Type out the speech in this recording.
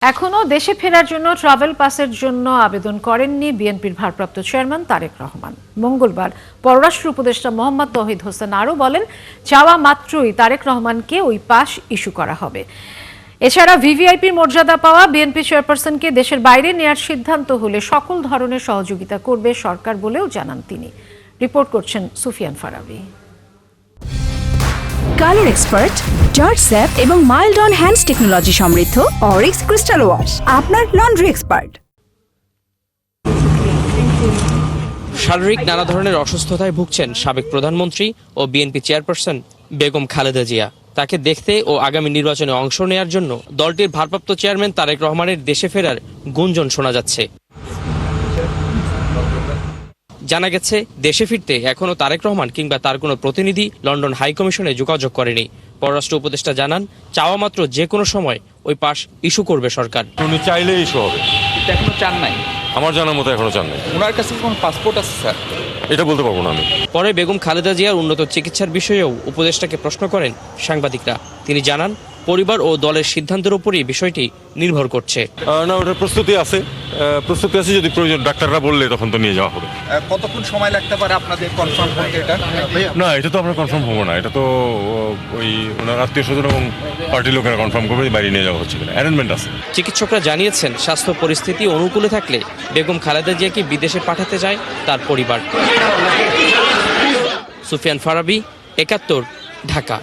এখনো দেশে ফেরার জন্য ট্রাভেল পাসের জন্য আবেদন করেননি বিএনপির ভারপ্রাপ্ত চেয়ারম্যান তারেক রহমান। মঙ্গলবার পররাষ্ট্র উপদেষ্টা মোহাম্মদ তৌহিদ হোসেন আরও বলেন, চাওয়া মাত্রই তারেক রহমানকে ওই পাস ইস্যু করা হবে। এছাড়া ভিভিআইপির মর্যাদা পাওয়া বিএনপি চেয়ারপারসনকে দেশের বাইরে নেয়ার সিদ্ধান্ত হলে সকল ধরনের সহযোগিতা করবে সরকার বলেও জানান তিনি। রিপোর্ট করছেন Sufian Farabi. Colour expert, George স্যাপ এবং মাইল্ড অন হ্যান্ডস টেকনোলজি সমৃদ্ধ অরিক্স ক্রিস্টাল ওয়াশ আপনার লন্ড্রি এক্সপার্ট। শারীরিক নানা ধরনের অসুস্থতায় ভুগছেন সাবেক প্রধানমন্ত্রী ও বিএনপি চেয়ারপারসন বেগম খালেদা জিয়া। তাকে দেখতে ও আগামী নির্বাচনে অংশ নেয়ার জন্য দলটির ভারপ্রাপ্ত চেয়ারম্যান তারেক রহমানের দেশে ফেরার গুঞ্জন শোনা যাচ্ছে। জানা গেছে, দেশে ফিরতে এখনো তারেক রহমান কিংবা তার কোনো প্রতিনিধি লন্ডন হাই কমিশনে যোগাযোগ করেনি। পররাষ্ট্র উপদেষ্টা জানান, চাওয়া মাত্র যে কোনো সময় ওই পাস ইস্যু করবে সরকার। উনি চাইলে ইস্যু হবে। এখনো চান নাই? আমার জানার মতো এখনো চান নাই। ওনার কাছে কোন পাসপোর্ট আছে স্যার? এটা বলতে পারবো না আমি। পরে বেগম খালেদা জিয়ার উন্নত চিকিৎসার বিষয়েও উপদেষ্টাকে প্রশ্ন করেন সাংবাদিকরা। তিনি জানান, পরিবার ও দলের সিদ্ধান্তের উপরই বিষয়টি নির্ভর করছে। না, ওটার প্রস্তুতি আছে, যদি প্রয়োজন ডাক্তাররা বললে তখন তো নিয়ে যাওয়া হবে। কতক্ষণ সময় লাগতে পারে আপনাদের কনফার্ম করতে এটা? না, এটা তো আমরা কনফার্ম হবো না। এটা তো ওই ওনার আত্মীয় স্বজন এবং পার্টির লোকেরা কনফার্ম করবে বাইরে নিয়ে যাওয়া হচ্ছে কিনা। অ্যারেঞ্জমেন্ট আছে। চিকিৎসকরা জানিয়েছেন, স্বাস্থ্য পরিস্থিতি অনুকূলে থাকলে বেগম খালেদা জিয়াকে বিদেশে পাঠাতে যায় তার পরিবার। সুফিয়ান ফারাবি, ৭১, ঢাকা।